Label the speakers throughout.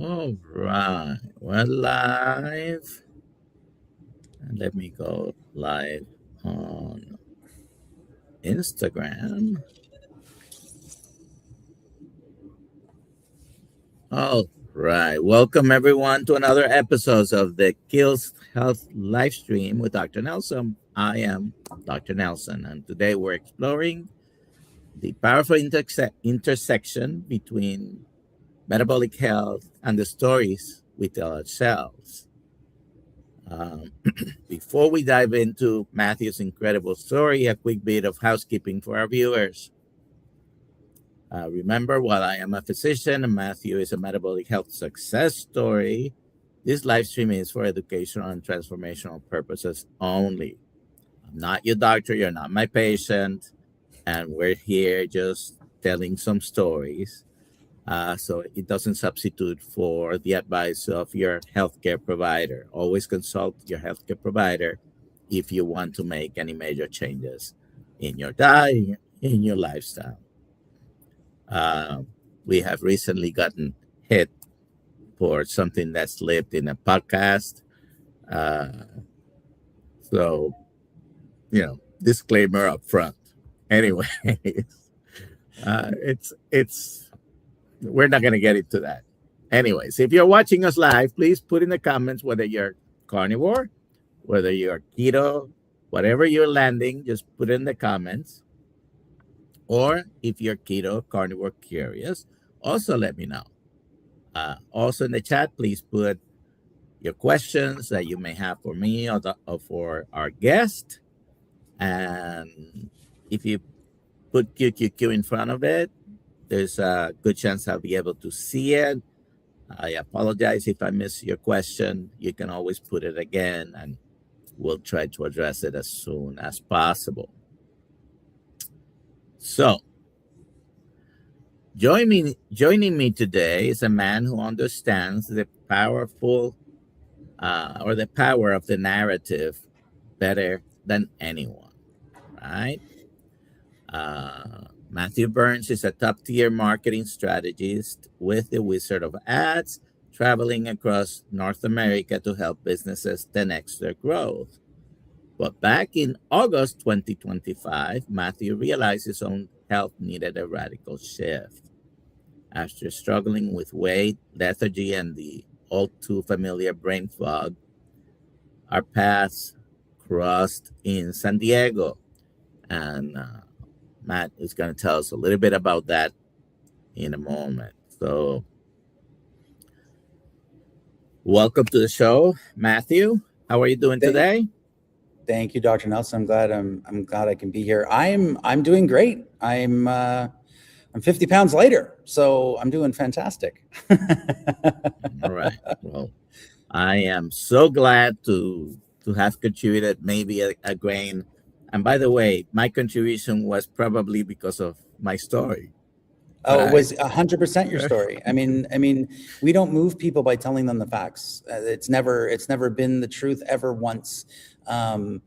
Speaker 1: All right, we're live. And let me go live on Instagram. All right, welcome everyone to another episode of the KiltzHealth Livestream with Dr. Nelson. I am Dr. Nelson, and today we're exploring the powerful intersection between metabolic health and the stories we tell ourselves. Um, Before we dive into Matthew's incredible story, a quick bit of housekeeping for our viewers. Remember, while I am a physician and Matthew is a metabolic health success story, this live stream is for educational and transformational purposes only. I'm not your doctor, you're not my patient, and we're here just telling some stories. So it doesn't substitute for the advice of your healthcare provider. Always consult your healthcare provider if you want to make any major changes in your diet, in your lifestyle. We have recently gotten hit for something that's lived in a podcast. So, disclaimer up front. Anyway, it's we're not going to get into that. Anyways, if you're watching us live, please put in the comments whether you're carnivore, whether you're keto, whatever you're landing, just put in the comments. Or if you're keto, carnivore, curious, also let me know. Also in the chat, please put your questions that you may have for me or for our guest. And if you put QQQ in front of it, there's a good chance I'll be able to see it. I apologize if I miss your question. You can always put it again, and we'll try to address it as soon as possible. So, joining me today is a man who understands the power of the narrative better than anyone, right? Matthew Burns is a top-tier marketing strategist with the Wizard of Ads, traveling across North America to help businesses 10x their growth. But back in August 2025, Matthew realized his own health needed a radical shift. After struggling with weight, lethargy, and the all too familiar brain fog, our paths crossed in San Diego. And Matt is going to tell us a little bit about that in a moment. So, welcome to the show, Matthew. How are you doing today?
Speaker 2: Thank you, Dr. Nelson. I'm glad I can be here. I'm doing great. I'm 50 pounds lighter, so I'm doing fantastic.
Speaker 1: All right. Well, I am so glad to have contributed maybe a grain. And by the way, my contribution was probably because of my story.
Speaker 2: Oh, right? It was 100% your story. I mean, we don't move people by telling them the facts. It's never been the truth ever once. You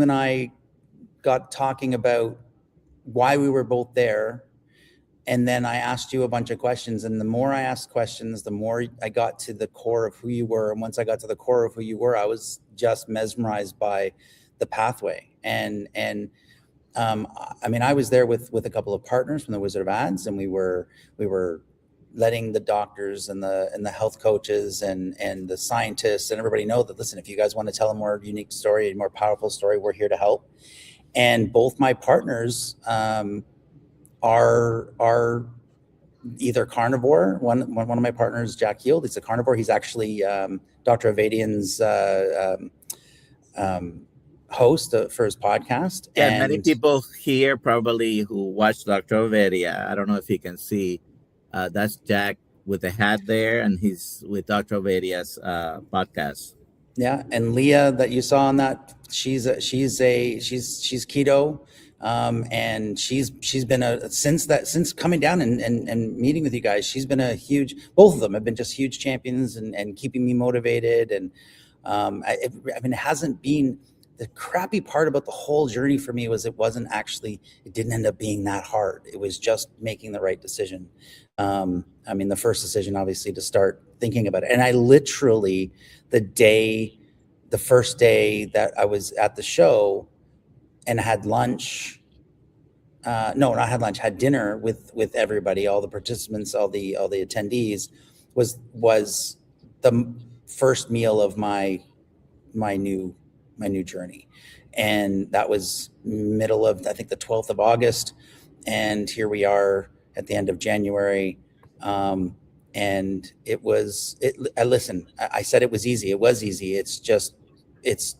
Speaker 2: and I got talking about why we were both there. And then I asked you a bunch of questions, and the more I asked questions, the more I got to the core of who you were. And once I got to the core of who you were, I was just mesmerized by the pathway. And I mean, I was there with a couple of partners from the Wizard of Ads, and we were letting the doctors and the health coaches and the scientists and everybody know that, listen, if you guys want to tell a more unique story, a more powerful story, we're here to help. And both my partners are either carnivore. One of my partners, Jack Yield, he's a carnivore. He's actually Dr. Avadian's host for his podcast.
Speaker 1: Yeah, and many people here probably who watch Dr. Avadia. I don't know if you can see. That's Jack with the hat there, and he's with Dr. Avadia's podcast.
Speaker 2: Yeah, and Leah that you saw on that, she's keto, and she's been since coming down and meeting with you guys. She's been both of them have been just huge champions and keeping me motivated. And I mean, it hasn't been the crappy part about the whole journey for me was it didn't end up being that hard. It was just making the right decision. I mean, the first decision, obviously, to start thinking about it. And I literally, the first day that I was at the show and had lunch, had dinner with everybody, all the participants, all the attendees, was the first meal of my new journey. And that was middle of, I think, the 12th of August. And here we are at the end of January. And I said it was easy. It was easy. It's just, it's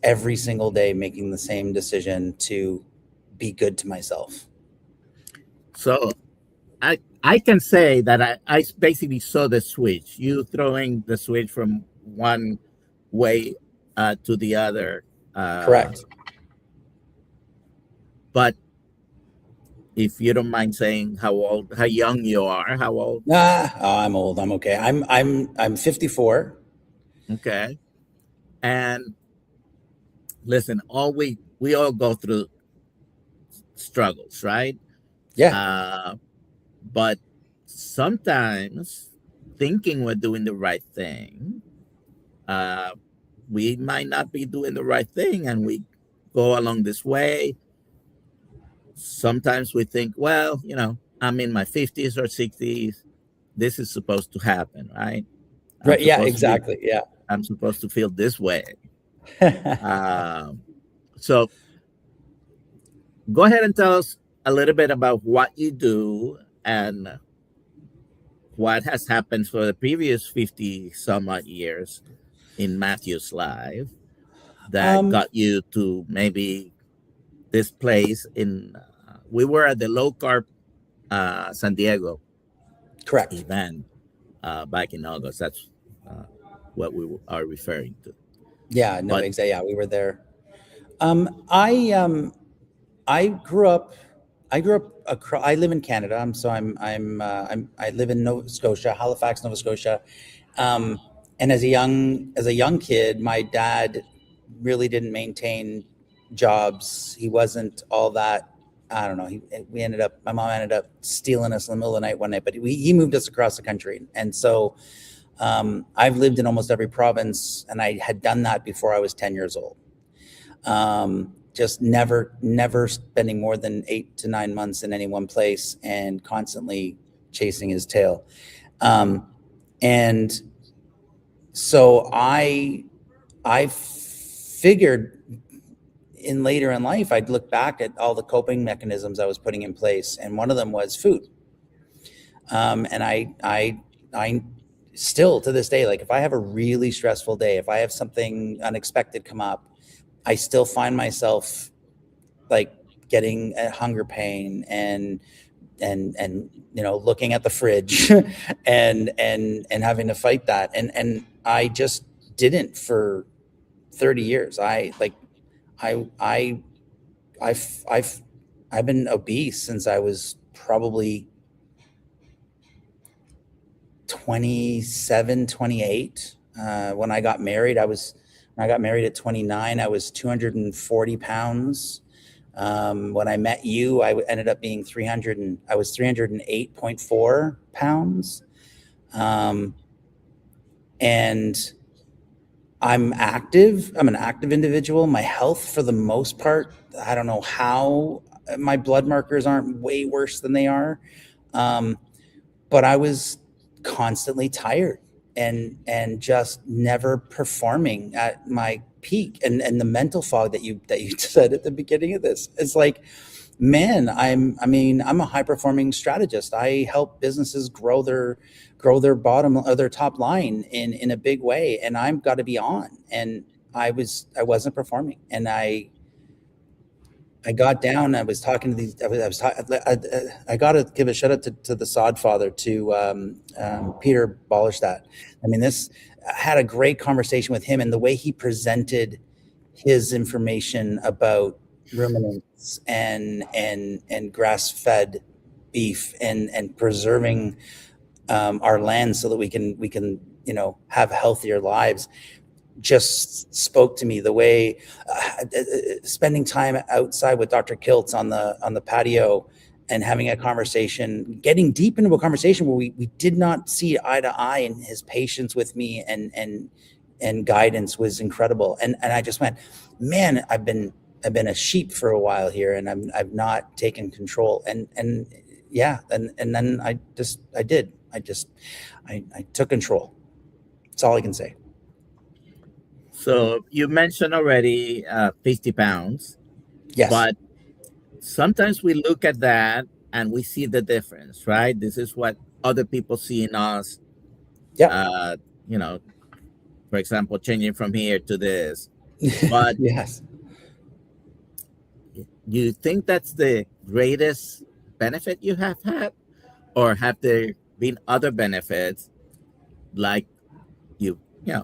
Speaker 2: every single day making the same decision to be good to myself.
Speaker 1: So I can say that I basically saw the switch, you throwing the switch from one way to the other.
Speaker 2: Correct.
Speaker 1: But if you don't mind saying how young you are, how old?
Speaker 2: I'm old. I'm okay. I'm 54.
Speaker 1: Okay. And listen, we all go through struggles, right?
Speaker 2: Yeah.
Speaker 1: But sometimes thinking we're doing the right thing, we might not be doing the right thing, and we go along this way. Sometimes we think, well, I'm in my 50s or 60s. This is supposed to happen, right?
Speaker 2: Right. Yeah, exactly. Yeah.
Speaker 1: I'm supposed to feel this way. So go ahead and tell us a little bit about what you do and what has happened for the previous 50 some odd years in Matthew's life that got you to maybe this place we were at the low carb San Diego
Speaker 2: Correct
Speaker 1: event back in August. That's what we are referring to.
Speaker 2: Yeah, no, exactly. Yeah, we were there. I grew up I live in Canada. I live in Nova Scotia, Halifax, Nova Scotia. And as a young kid, my dad really didn't maintain jobs. He wasn't all that, I don't know. My mom ended up stealing us in the middle of the night one night, but he moved us across the country. And so I've lived in almost every province, and I had done that before I was 10 years old. Just never spending more than 8 to 9 months in any one place and constantly chasing his tail. And so I figured later in life, I'd look back at all the coping mechanisms I was putting in place. And one of them was food. And I still to this day, like if I have a really stressful day, if I have something unexpected come up, I still find myself like getting a hunger pain and looking at the fridge and having to fight that. And I just didn't for 30 years. I've been obese since I was probably 27, 28. When I got married, when I got married at 29, I was 240 pounds. When I met you, I ended up being 308.4 pounds. And I'm active. I'm an active individual. My health, for the most part, I don't know how my blood markers aren't way worse than they are. But I was constantly tired and just never performing at my peak. And the mental fog that you said at the beginning of this, it's like, man, I'm a high performing strategist. I help businesses grow their top line in a big way, and I've got to be on. And I wasn't performing, and I got down. I was talking to these. I got to give a shout out to the Sod Father, to Peter Bollerstadt. I mean, I had a great conversation with him, and the way he presented his information about ruminants and grass-fed beef and preserving our land so that we can have healthier lives just spoke to me. The way spending time outside with Dr. Kiltz on the patio and having a conversation, getting deep into a conversation where we did not see eye to eye, and his patience with me and guidance was incredible. And I just went, man, I've been a sheep for a while here, and I've not taken control. And then I took control. That's all I can say.
Speaker 1: So you mentioned already 50 pounds.
Speaker 2: Yes.
Speaker 1: But sometimes we look at that and we see the difference, right? This is what other people see in us.
Speaker 2: Yeah.
Speaker 1: You know, for example, changing from here to this. But
Speaker 2: yes.
Speaker 1: you think that's the greatest benefit you have had? Or have there been other benefits like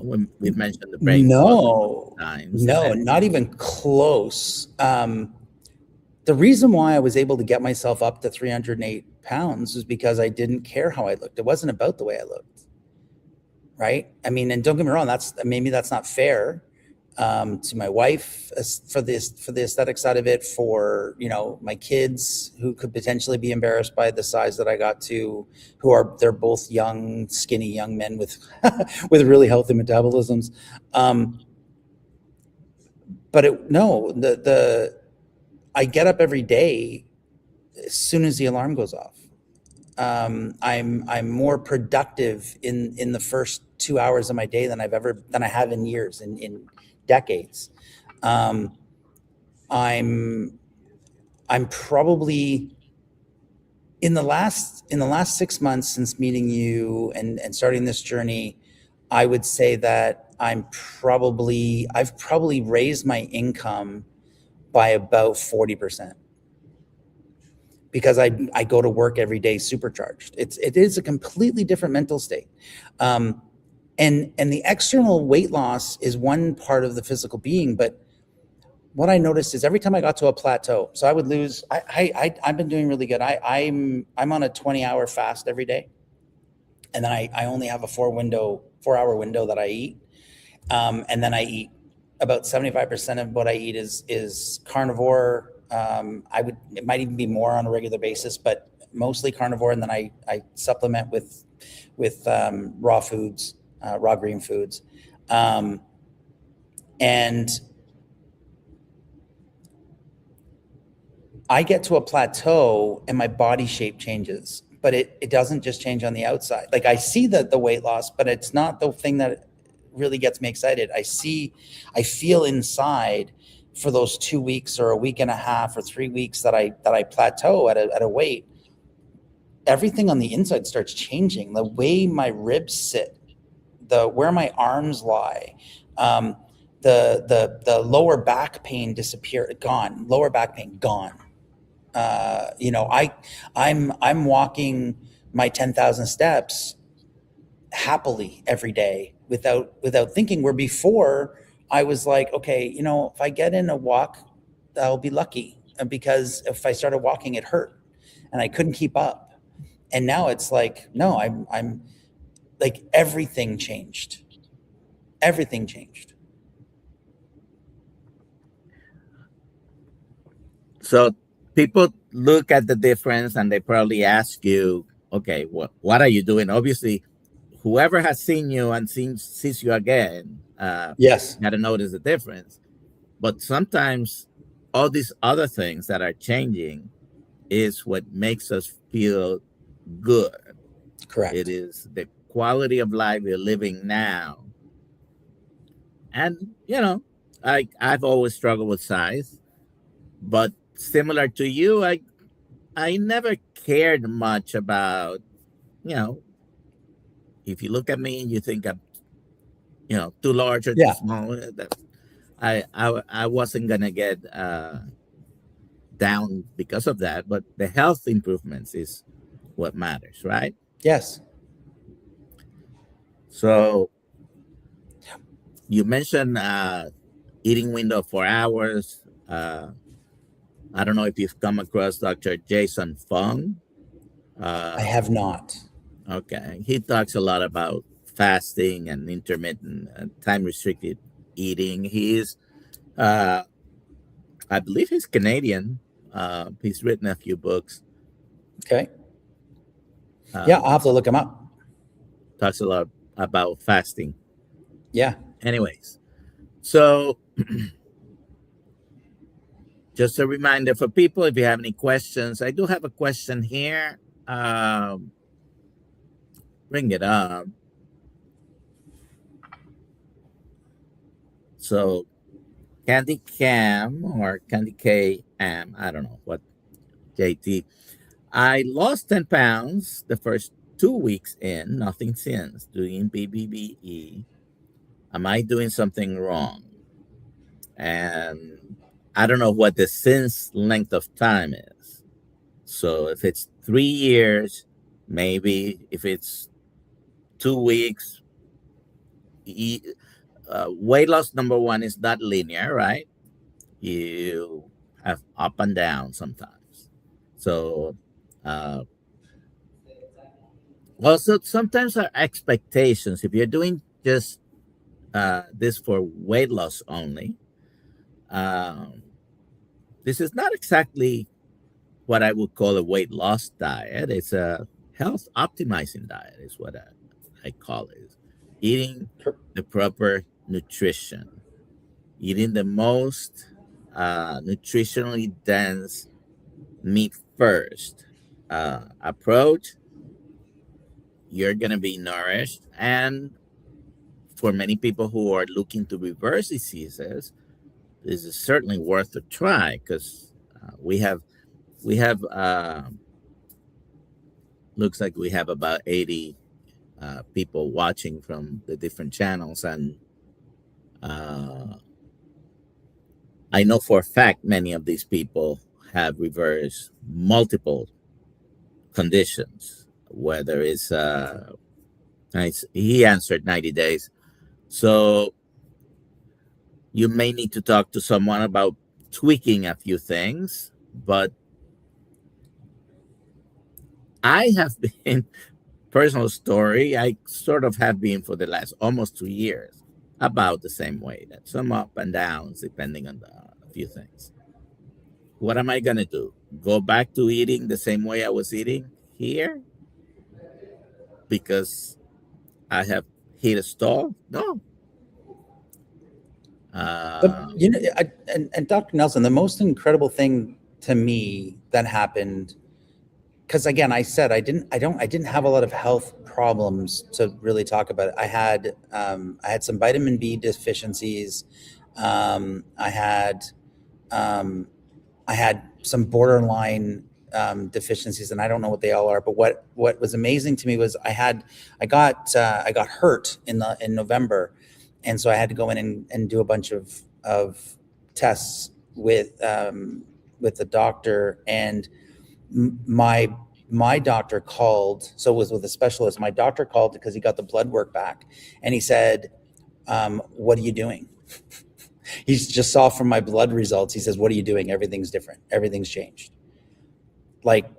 Speaker 1: when we've mentioned the brain?
Speaker 2: No,
Speaker 1: times
Speaker 2: not even close. The reason why I was able to get myself up to 308 pounds is because I didn't care how I looked. It wasn't about the way I looked. Right. I mean, and don't get me wrong, maybe that's not fair to my wife for the aesthetic side of it, for, my kids who could potentially be embarrassed by the size that I got to, they're both young, skinny young men with, with really healthy metabolisms. I get up every day as soon as the alarm goes off. I'm more productive in the first 2 hours of my day than I have in years, in decades. I'm probably in the last 6 months since meeting you and starting this journey, I would say that I've probably raised my income by about 40%. Because I go to work every day supercharged. It is a completely different mental state. And the external weight loss is one part of the physical being, but what I noticed is every time I got to a plateau, so I would lose, I've been doing really good. I'm on a 20-hour fast every day. And then I only have a 4-hour window that I eat. And then I eat about 75% of what I eat is carnivore. It might even be more on a regular basis, but mostly carnivore. And then I supplement with raw foods, raw green foods. And I get to a plateau and my body shape changes, but it doesn't just change on the outside. Like I see the weight loss, but it's not the thing that really gets me excited. I feel inside for those 2 weeks or a week and a half or 3 weeks that I plateau at a weight, everything on the inside starts changing. The way my ribs sit, where my arms lie, the lower back pain gone. Lower back pain gone. I'm walking my 10,000 steps happily every day without thinking, where before I was like, okay, if I get in a walk, I'll be lucky, because if I started walking, it hurt and I couldn't keep up. And now it's like, no, I'm like, everything changed. Everything changed.
Speaker 1: So people look at the difference and they probably ask you, okay, what are you doing? Obviously, whoever has seen you and sees you again,
Speaker 2: yes,
Speaker 1: got to notice the difference. But sometimes all these other things that are changing is what makes us feel good.
Speaker 2: correct.
Speaker 1: It is the quality of life we're living now. And, I've always struggled with size, but similar to you, I never cared much about, if you look at me and you think I'm, too large or too small, I wasn't gonna get down because of that. But the health improvements is what matters, right?
Speaker 2: Yes.
Speaker 1: So you mentioned eating window of 4 hours. I don't know if you've come across Dr. Jason Fung.
Speaker 2: I have not.
Speaker 1: Okay, he talks a lot about fasting and intermittent time restricted eating. He is, I believe, he's Canadian. He's written a few books.
Speaker 2: Okay. Yeah, I'll have to look him up.
Speaker 1: Talks a lot about fasting.
Speaker 2: Yeah.
Speaker 1: Anyways, so just a reminder for people, if you have any questions, I do have a question here. Bring it up. So Candy Cam or Candy K Am, I don't know what, JT. I lost 10 pounds the first 2 weeks in, nothing since, doing BBBE. Am I doing something wrong? And I don't know what the since length of time is. So if it's 3 years, maybe. If it's 2 weeks, weight loss, number one, is not linear, right? You have up and down sometimes. So also sometimes our expectations, if you're doing just this for weight loss only, this is not exactly what I would call a weight loss diet. It's a health optimizing diet is what I call it. Eating the proper nutrition, eating the most nutritionally dense meat first approach, you're going to be nourished. And for many people who are looking to reverse diseases, this is certainly worth a try, because we have looks like we have about 80 people watching from the different channels, and I know for a fact many of these people have reversed multiple conditions, whether it's he answered 90 days. So you may need to talk to someone about tweaking a few things, but I have been, personal story, I sort of have been for the last almost 2 years about the same weight, some up and downs depending on a few things. What am I going to do? Go back to eating the same way I was eating here because I have hit a stall? No.
Speaker 2: But and Dr. Nelson, the most incredible thing to me that happened, because again, I said I didn't have a lot of health problems to really talk about it. I had some vitamin B deficiencies. I had some borderline deficiencies, and I don't know what they all are. But what was amazing to me was I got hurt in November, and so I had to go in and do a bunch of tests with the doctor, and my doctor called. So it was with a specialist. My doctor called because he got the blood work back, and he said, "What are you doing?" He just saw from my blood results. He says, "What are you doing? Everything's different. Everything's changed. Like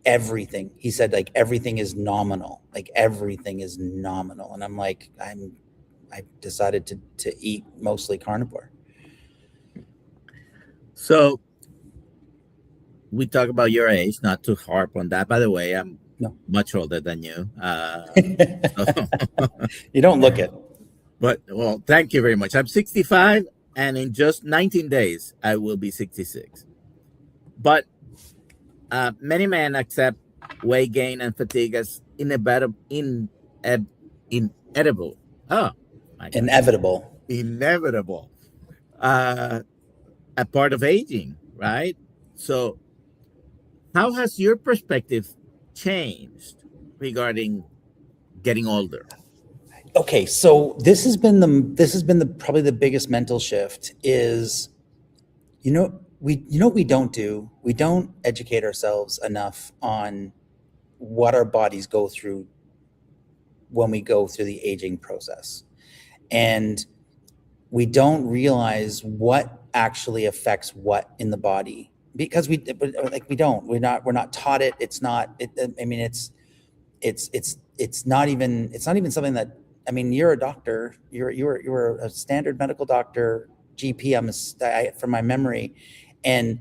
Speaker 2: everything." He said, "Like everything is nominal. Like everything is nominal." And I'm like, I decided to eat mostly carnivore.
Speaker 1: So we talk about your age, not to harp on that. By the way, I'm much older than you.
Speaker 2: You don't look it.
Speaker 1: But, well, thank you very much. I'm 65, and in just 19 days, I will be 66. But many men accept weight gain and fatigue as inevitable. Oh, my God. Inevitable. A part of aging, right? So how has your perspective changed regarding getting older?
Speaker 2: Okay, so this has been probably the biggest mental shift is, what we don't do. We don't educate ourselves enough on what our bodies go through when we go through the aging process, and we don't realize what actually affects what in the body, because we're not taught it. It's not. I mean, it's not even something that I mean, you're a doctor, you're a standard medical doctor, GP, from my memory, and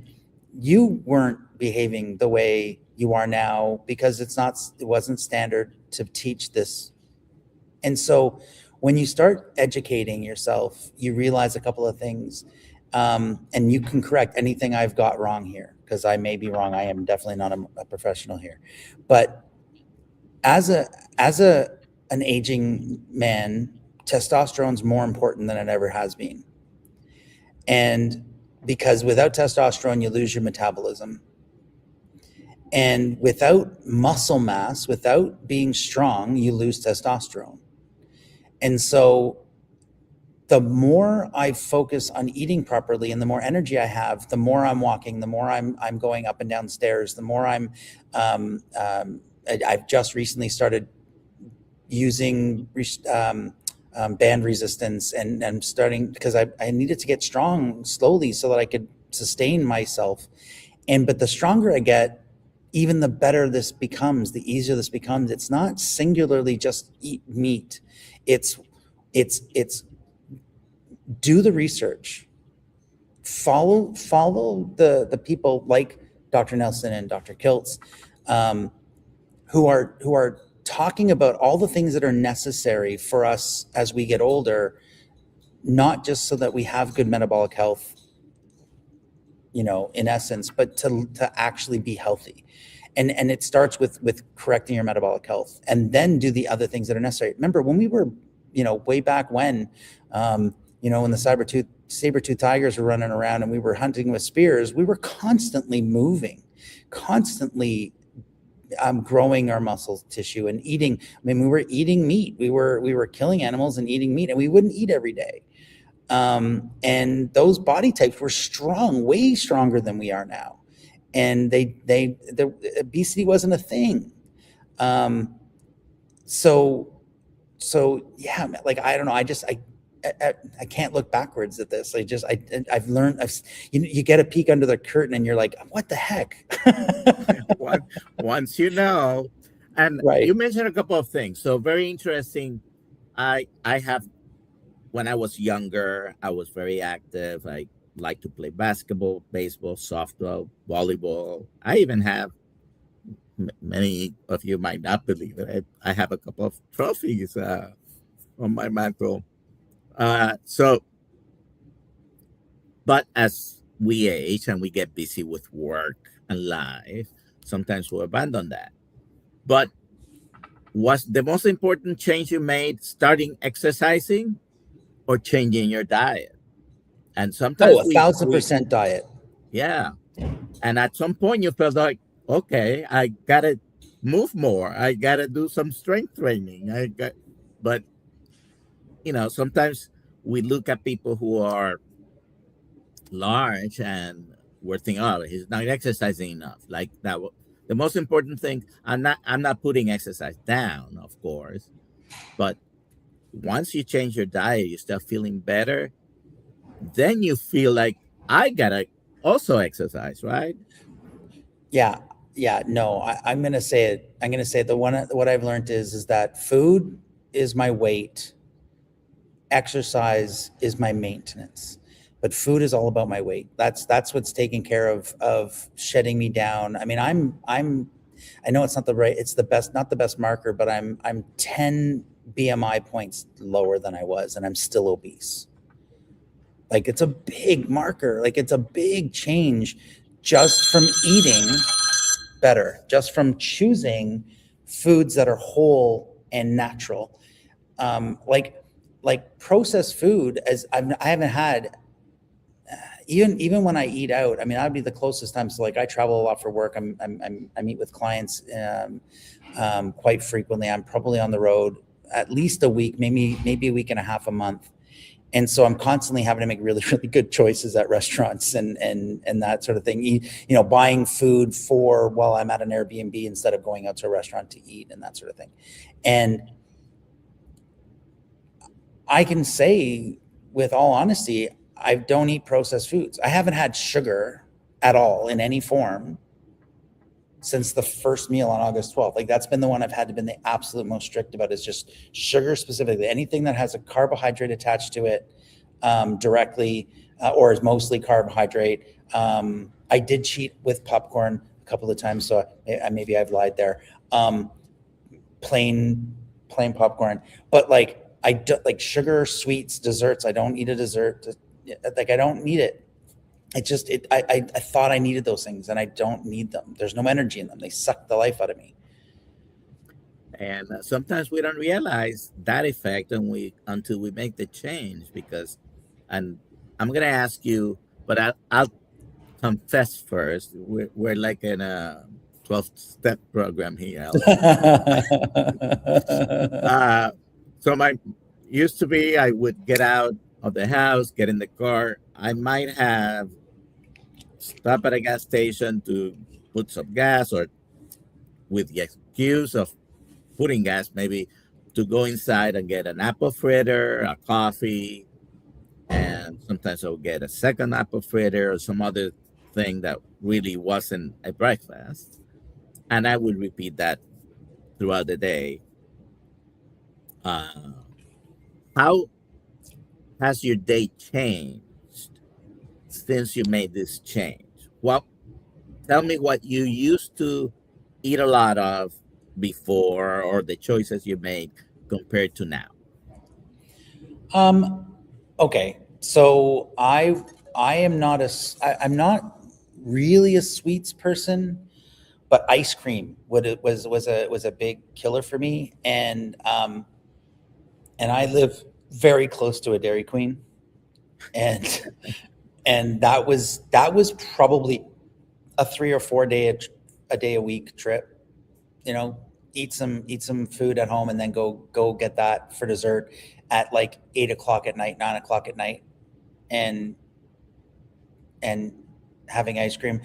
Speaker 2: you weren't behaving the way you are now because it wasn't standard to teach this. And so when you start educating yourself, you realize a couple of things. And you can correct anything I've got wrong here, because I may be wrong. I am definitely not a professional here. But as an aging man, testosterone's more important than it ever has been. And because without testosterone, you lose your metabolism. And without muscle mass, without being strong, you lose testosterone. And so the more I focus on eating properly and the more energy I have, the more I'm walking, the more I'm going up and down stairs, the more I've just recently started using band resistance, and I'm starting because I needed to get strong slowly so that I could sustain myself. But the stronger I get, even the better this becomes, the easier this becomes. It's not singularly just eat meat. It's do the research, follow the people like DoctorNelson and Dr. Kiltz, who are talking about all the things that are necessary for us as we get older, not just so that we have good metabolic health, in essence, but to actually be healthy. And it starts with correcting your metabolic health, and then do the other things that are necessary. Remember when we were, way back when, when the saber-tooth tigers were running around and we were hunting with spears, we were constantly moving, constantly growing our muscle tissue and eating. I mean, we were eating meat. We were killing animals and eating meat, and we wouldn't eat every day. And those body types were strong, way stronger than we are now. And the obesity wasn't a thing. So yeah, like, I don't know. I can't look backwards at this. I've learned, you get a peek under the curtain and you're like, what the heck?
Speaker 1: Once you know, and
Speaker 2: right.
Speaker 1: You mentioned a couple of things. So very interesting. I have, when I was younger, I was very active. I like to play basketball, baseball, softball, volleyball. I even have, many of you might not believe it, I have a couple of trophies on my mantle. But as we age and we get busy with work and life, sometimes we abandon that. But was the most important change you made starting exercising or changing your diet? And sometimes
Speaker 2: 1,000% diet.
Speaker 1: Yeah. And at some point you felt like, okay, I gotta move more. I gotta do some strength training. But sometimes we look at people who are large and we're thinking, oh, he's not exercising enough. Like that. The most important thing, I'm not putting exercise down, of course, but once you change your diet, you start feeling better. Then you feel like I gotta also exercise, right?
Speaker 2: Yeah. No, I'm gonna say it. I'm gonna say what I've learned is that food is my weight, exercise is my maintenance, but food is all about my weight. That's what's taking care of shedding me down. I mean, I know it's not the best marker, but I'm 10 BMI points lower than I was, and I'm still obese. Like, it's a big marker. Like, it's a big change just from eating better, just from choosing foods that are whole and natural. Like processed food, as I haven't had, even when I eat out. I mean, I'd be the closest time. So like, I travel a lot for work. I meet with clients quite frequently. I'm probably on the road at least a week, maybe a week and a half, a month. And so I'm constantly having to make really, really good choices at restaurants and that sort of thing. Buying food while I'm at an Airbnb instead of going out to a restaurant to eat, and that sort of thing. And I can say with all honesty, I don't eat processed foods. I haven't had sugar at all in any form since the first meal on August 12th. Like that's been the one I've had to been the absolute most strict about, is just sugar specifically. Anything that has a carbohydrate attached to it directly or is mostly carbohydrate. I did cheat with popcorn a couple of times, so maybe I've lied there. Plain popcorn, but like I do, like sugar, sweets, desserts. I don't eat a dessert. Like I don't need it. I thought I needed those things, and I don't need them. There's no energy in them. They suck the life out of me.
Speaker 1: And sometimes we don't realize that effect until we make the change. Because, and I'm gonna ask you, but I'll confess first. We're like in a 12-step program here. So my used to be, I would get out of the house, get in the car. I might have stop at a gas station to put some gas, or with the excuse of putting gas, maybe to go inside and get an apple fritter, a coffee, and sometimes I'll get a second apple fritter or some other thing that really wasn't a breakfast. And I would repeat that throughout the day. How has your day changed since you made this change? Well, tell me what you used to eat a lot of before, or the choices you made compared to now.
Speaker 2: Okay, so I'm not really a sweets person, but ice cream was a big killer for me, and I live very close to a Dairy Queen, and that was probably a 3 or 4 day a week trip. You know, eat some food at home and then go get that for dessert at like 8 o'clock at night, 9 o'clock at night, and having ice cream.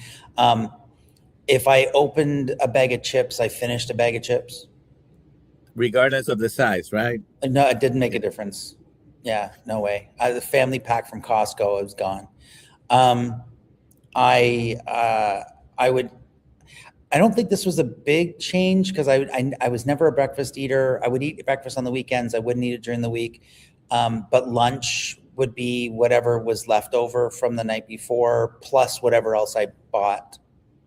Speaker 2: If I opened a bag of chips, I finished a bag of chips.
Speaker 1: Regardless of the size, right?
Speaker 2: No, it didn't make a difference. Yeah, no way. The family pack from Costco, it was gone. I don't think this was a big change, because I was never a breakfast eater. I would eat breakfast on the weekends. I wouldn't eat it during the week. But lunch would be whatever was left over from the night before, plus whatever else I bought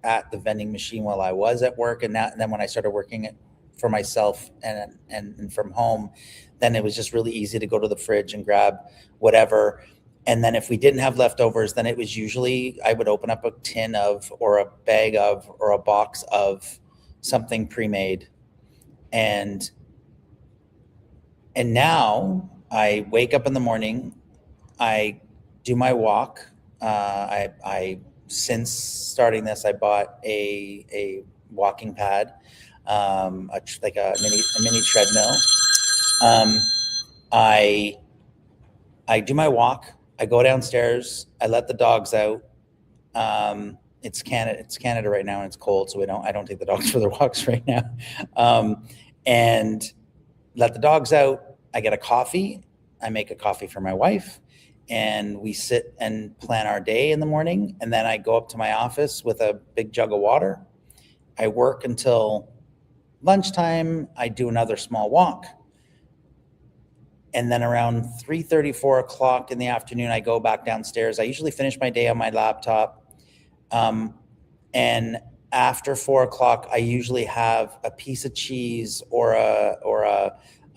Speaker 2: at the vending machine while I was at work. And then when I started working for myself and from home, then it was just really easy to go to the fridge and grab whatever. And then if we didn't have leftovers, then it was usually I would open up a tin of, or a bag of, or a box of something pre-made. And now I wake up in the morning, I do my walk. I since starting this, I bought a walking pad, like a mini treadmill. I do my walk. I go downstairs. I let the dogs out. It's Canada right now, and it's cold, so I don't take the dogs for their walks right now. And let the dogs out. I get a coffee. I make a coffee for my wife, and we sit and plan our day in the morning. And then I go up to my office with a big jug of water. I work until lunchtime. I do another small walk. And then around 3:30, 4 o'clock in the afternoon, I go back downstairs. I usually finish my day on my laptop. And after 4 o'clock, I usually have a piece of cheese or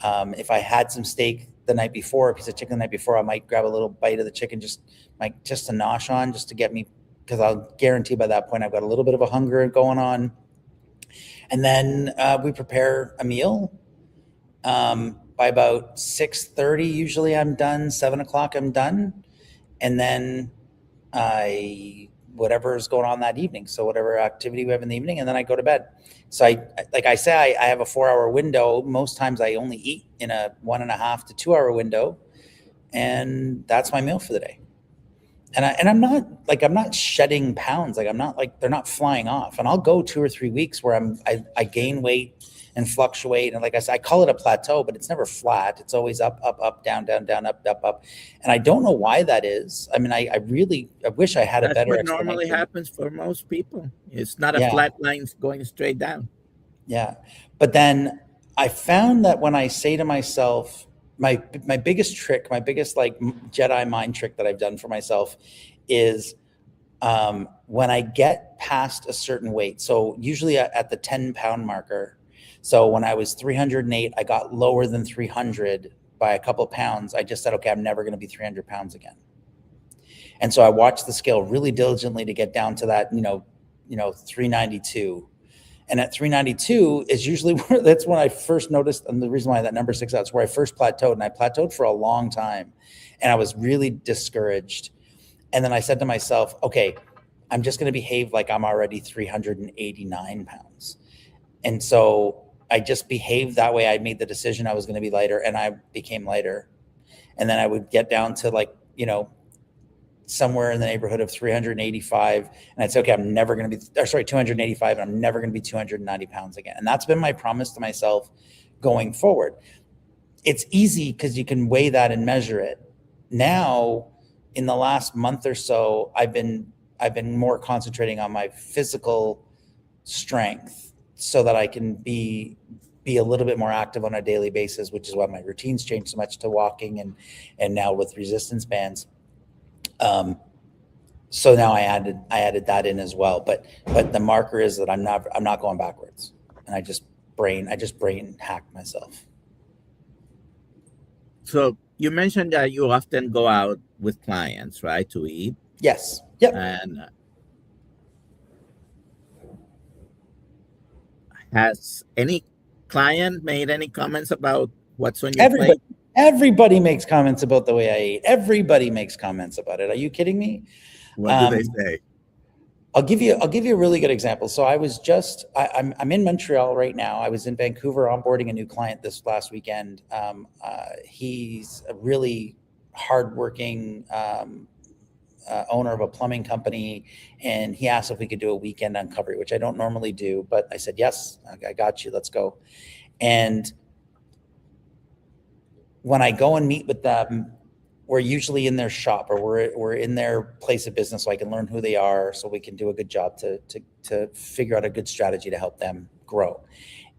Speaker 2: if I had some steak the night before, a piece of chicken the night before, I might grab a little bite of the chicken, just to nosh on, just to get me, because I'll guarantee by that point I've got a little bit of a hunger going on. And then we prepare a meal. By about 6:30, usually I'm done. 7 o'clock, I'm done. And then whatever is going on that evening. So whatever activity we have in the evening, and then I go to bed. So I have a 4-hour window. Most times I only eat in a 1.5 to 2 hour window. And that's my meal for the day. And I'm not shedding pounds. Like, I'm not like, they're not flying off. And I'll go 2 or 3 weeks where I gain weight and fluctuate. And like I said, I call it a plateau, but it's never flat. It's always up, up, up, down, down, down, up, up, up. And I don't know why that is. I mean, I wish I had a
Speaker 1: That's
Speaker 2: better
Speaker 1: what normally
Speaker 2: explanation.
Speaker 1: happens for most people. It's not a
Speaker 2: Yeah.
Speaker 1: flat line going straight down.
Speaker 2: Yeah. But then I found that when I say to myself, my biggest trick, my biggest like Jedi mind trick that I've done for myself is when I get past a certain weight. So usually at the 10-pound marker. So when I was 308, I got lower than 300 by a couple of pounds. I just said, okay, I'm never going to be 300 pounds again. And so I watched the scale really diligently to get down to that, 392. And at 392 is usually where, that's when I first noticed, and the reason why that number sticks out is where I first plateaued, and I plateaued for a long time, and I was really discouraged. And then I said to myself, okay, I'm just going to behave like I'm already 389 pounds. And so I just behaved that way. I made the decision I was going to be lighter, and I became lighter. And then I would get down to like, somewhere in the neighborhood of 385. And I'd say, okay, I'm never going to be, 285. And I'm never going to be 290 pounds again. And that's been my promise to myself going forward. It's easy because you can weigh that and measure it. Now, in the last month or so, I've been more concentrating on my physical strength so that I can be a little bit more active on a daily basis, which is why my routines changed so much to walking and now with resistance bands. So now I added that in as well, but the marker is that I'm not going backwards, and I just brain hacked myself.
Speaker 1: So you mentioned that you often go out with clients, right, to eat?
Speaker 2: Yes. Yep.
Speaker 1: And has any client made any comments about what's on your plate?
Speaker 2: Everybody makes comments about the way I eat. Everybody makes comments about it. Are you kidding me?
Speaker 1: What do they say?
Speaker 2: I'll give you a really good example. So I was I'm in Montreal right now. I was in Vancouver onboarding a new client this last weekend. He's a really hardworking owner of a plumbing company, and he asked if we could do a weekend uncovery, which I don't normally do, but I said, yes, I got you, let's go. And when I go and meet with them, we're usually in their shop, or we're in their place of business, so I can learn who they are, so we can do a good job to figure out a good strategy to help them grow.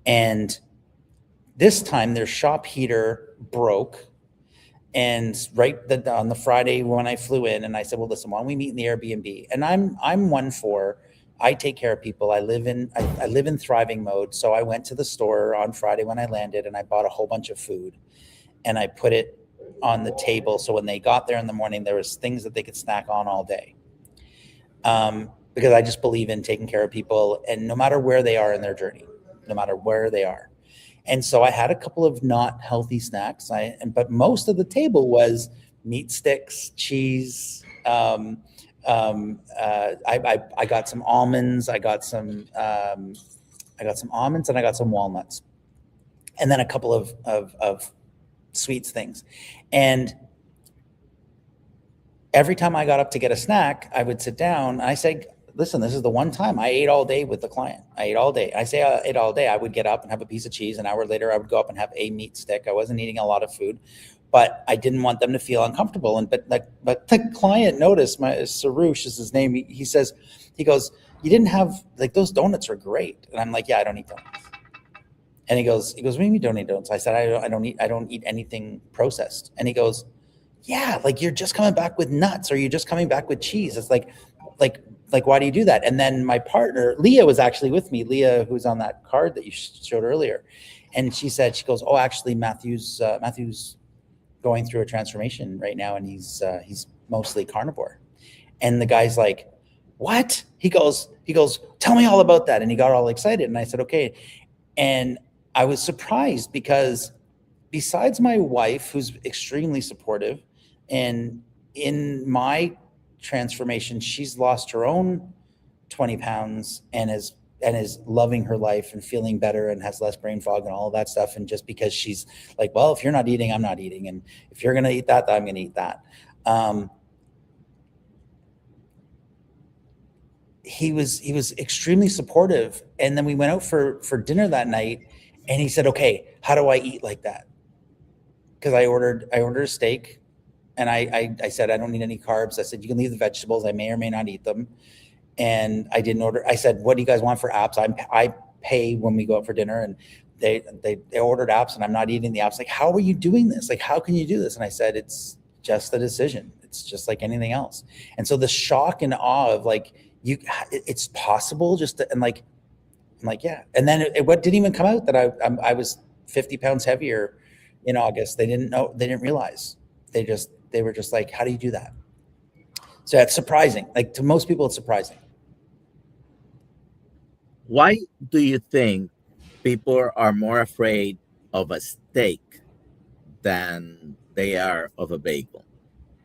Speaker 2: And this time their shop heater broke, and on the Friday when I flew in, and I said, well, listen, why don't we meet in the Airbnb? And I'm one for, I take care of people. I live in thriving mode. So I went to the store on Friday when I landed, and I bought a whole bunch of food, and I put it on the table. So when they got there in the morning, there was things that they could snack on all day. Because I just believe in taking care of people, and no matter where they are in their journey, no matter where they are. And so I had a couple of not healthy snacks. But most of the table was meat sticks, cheese. I got some almonds. I got some almonds, and I got some walnuts, and then a couple of sweets things. And every time I got up to get a snack, I would sit down, and I say, listen, this is the one time I ate all day with the client. I ate all day. I say I ate all day. I would get up and have a piece of cheese. An hour later, I would go up and have a meat stick. I wasn't eating a lot of food, but I didn't want them to feel uncomfortable. But the client noticed, Sarush is his name. He goes, you didn't have, like, those donuts are great. And I'm like, yeah, I don't eat donuts. And he goes, what do you mean you don't eat donuts? I said, I don't eat anything processed. And he goes, yeah, like, you're just coming back with nuts, or you're just coming back with cheese. It's like, why do you do that? And then my partner, Leah, was actually with me. Leah, who's on that card that you showed earlier. And she goes, oh, actually, Matthew's going through a transformation right now, and he's mostly carnivore. And the guy's like, what? He goes, tell me all about that. And he got all excited. And I said, okay. And I was surprised, because besides my wife, who's extremely supportive, and in my transformation, she's lost her own 20 pounds and is loving her life and feeling better and has less brain fog and all of that stuff. And just because she's like, well, if you're not eating, I'm not eating. And if you're going to eat that, I'm going to eat that. he was extremely supportive. And then we went out for dinner that night, and he said, okay, how do I eat like that? Because I ordered a steak, and I said, I don't need any carbs. I said, you can leave the vegetables. I may or may not eat them. And I didn't order. I said, what do you guys want for apps? I pay when we go out for dinner, and they ordered apps, and I'm not eating the apps. Like, how are you doing this? Like, how can you do this? And I said, it's just a decision. It's just like anything else. And so the shock and awe of like, it's possible just to, and like, I'm like, yeah. And then what didn't even come out that I was 50 pounds heavier in August. They didn't know, they didn't realize. They were just like, how do you do that? So that's surprising. Like, to most people, it's surprising.
Speaker 1: Why do you think people are more afraid of a steak than they are of a bagel?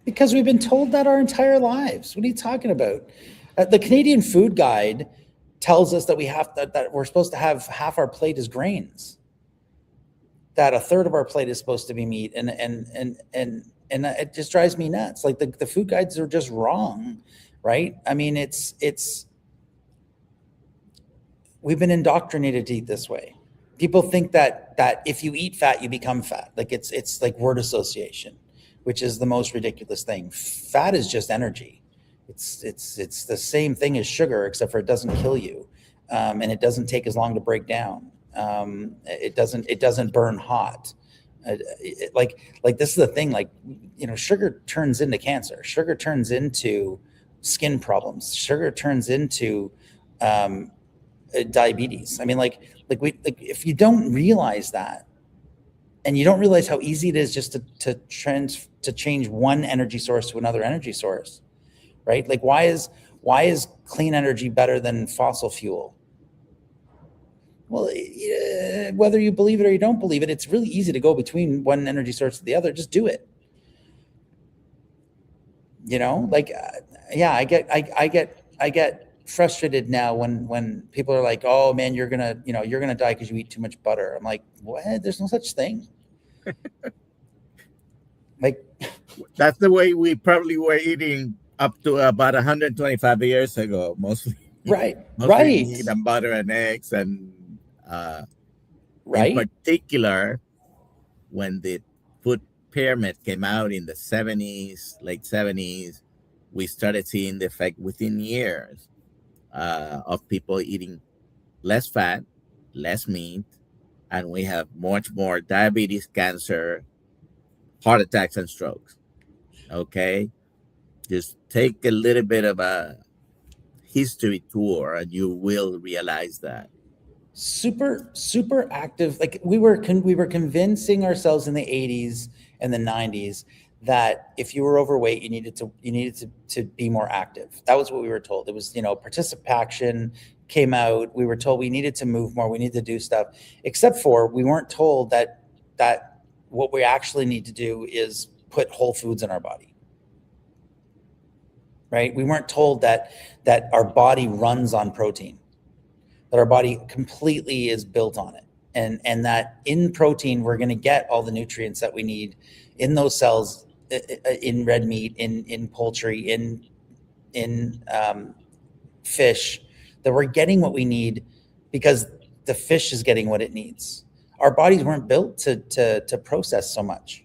Speaker 2: Because we've been told that our entire lives. What are you talking about? The Canadian Food Guide tells us that that we're supposed to have half our plate is grains, that a third of our plate is supposed to be meat, and it just drives me nuts. Like, the food guides are just wrong, right? I mean, we've been indoctrinated to eat this way. People think that if you eat fat, you become fat. Like, it's like word association, which is the most ridiculous thing. Fat is just energy. It's the same thing as sugar, except for it doesn't kill you, and it doesn't take as long to break down. It doesn't burn hot. Like this is the thing. Like, sugar turns into cancer. Sugar turns into skin problems. Sugar turns into diabetes. I mean, if you don't realize that, and you don't realize how easy it is just to change one energy source to another energy source, right? Like, why is clean energy better than fossil fuel? Well, whether you believe it or you don't believe it, it's really easy to go between one energy source to the other. Just do it. Yeah, I get frustrated now when people are like, oh man, you're gonna die because you eat too much butter. I'm like, what? There's no such thing. Like,
Speaker 1: that's the way we probably were eating up to about 125 years ago, mostly.
Speaker 2: Right.
Speaker 1: Meat and butter and eggs, and
Speaker 2: right.
Speaker 1: In particular, when the food pyramid came out in the 70s, late 70s, we started seeing the effect within years of people eating less fat, less meat, and we have much more diabetes, cancer, heart attacks, and strokes. Okay? Just take a little bit of a history tour and you will realize that.
Speaker 2: Super active. Like, we were convincing ourselves in the 80s and the 90s that if you were overweight, you needed to be more active. That was what we were told. It was, participation came out. We were told we needed to move more. We needed to do stuff, except for we weren't told that what we actually need to do is put whole foods in our body. Right? We weren't told that our body runs on protein, that our body completely is built on it. And that in protein, we're going to get all the nutrients that we need in those cells, in red meat, in poultry, in fish, that we're getting what we need because the fish is getting what it needs. Our bodies weren't built to process so much.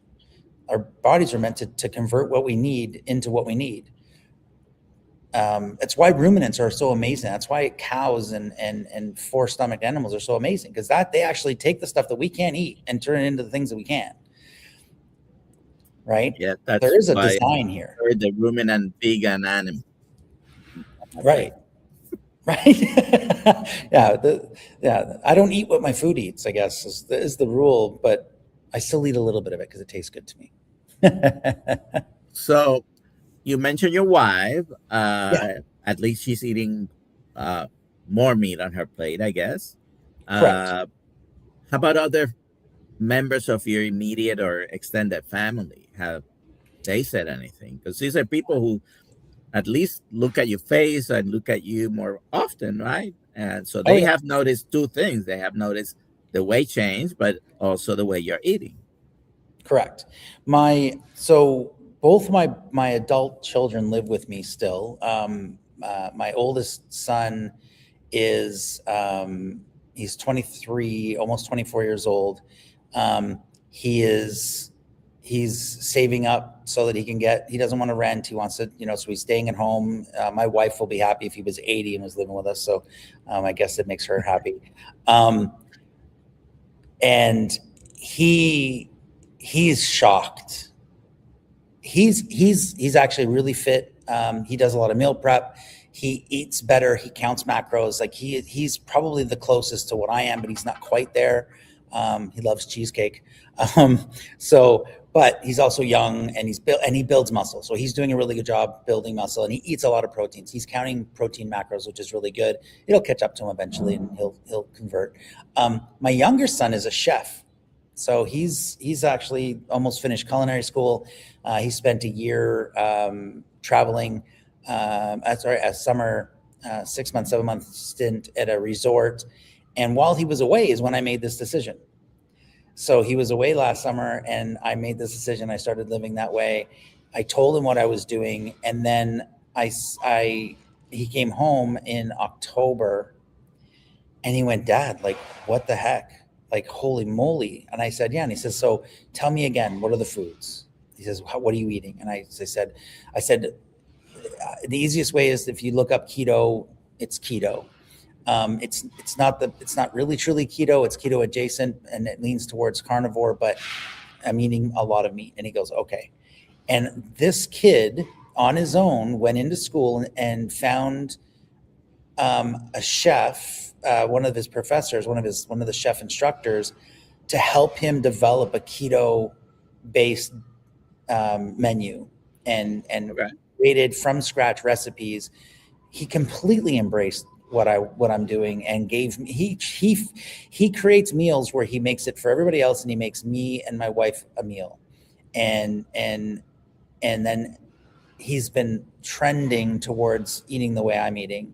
Speaker 2: Our bodies are meant to convert what we need into what we need. It's why ruminants are so amazing. That's why cows and four-stomached animals are so amazing, because they actually take the stuff that we can't eat and turn it into the things that we can. Right?
Speaker 1: Yeah,
Speaker 2: there is a design here.
Speaker 1: The ruminant vegan animal.
Speaker 2: Right. Yeah. I don't eat what my food eats, I guess, is the rule, but I still eat a little bit of it because it tastes good to me.
Speaker 1: So you mentioned your wife. At least she's eating more meat on her plate, I guess.
Speaker 2: Correct.
Speaker 1: How about other members of your immediate or extended family? Have they said anything? Because these are people who at least look at your face and look at you more often, right? And so they have noticed two things. They have noticed the weight change, but also the way you're eating.
Speaker 2: Correct. So both my adult children live with me still. my oldest son is he's 23, almost 24 years old. He's saving up so that he doesn't want to rent. He wants to, so he's staying at home. My wife will be happy if he was 80 and was living with us. So I guess it makes her happy. And he's shocked. He's actually really fit. He does a lot of meal prep. He eats better. He counts macros. Like he's probably the closest to what I am, but he's not quite there. He loves cheesecake. But he's also young, and he builds muscle. So he's doing a really good job building muscle, and he eats a lot of proteins. He's counting protein macros, which is really good. It'll catch up to him eventually, and he'll convert. My younger son is a chef. So he's actually almost finished culinary school. He spent a year traveling, a summer, 6 months, 7 month stint at a resort. And while he was away is when I made this decision. So he was away last summer, and I made this decision. I started living that way. I told him what I was doing, and then he came home in October, and he went, "Dad, like, what the heck? Like, holy moly!" And I said, "Yeah." And he says, "So tell me again, what are the foods?" He says, "What are you eating?" And I said, the easiest way is if you look up keto, it's keto. It's not really truly keto. It's keto adjacent, and it leans towards carnivore, but I'm eating a lot of meat. And he goes, "Okay." And this kid on his own went into school and found a chef, one of his professors, one of the chef instructors, to help him develop a keto based menu and created from scratch recipes. He completely embraced what I'm doing, and gave me, he creates meals where he makes it for everybody else, and he makes me and my wife a meal, and then he's been trending towards eating the way I'm eating,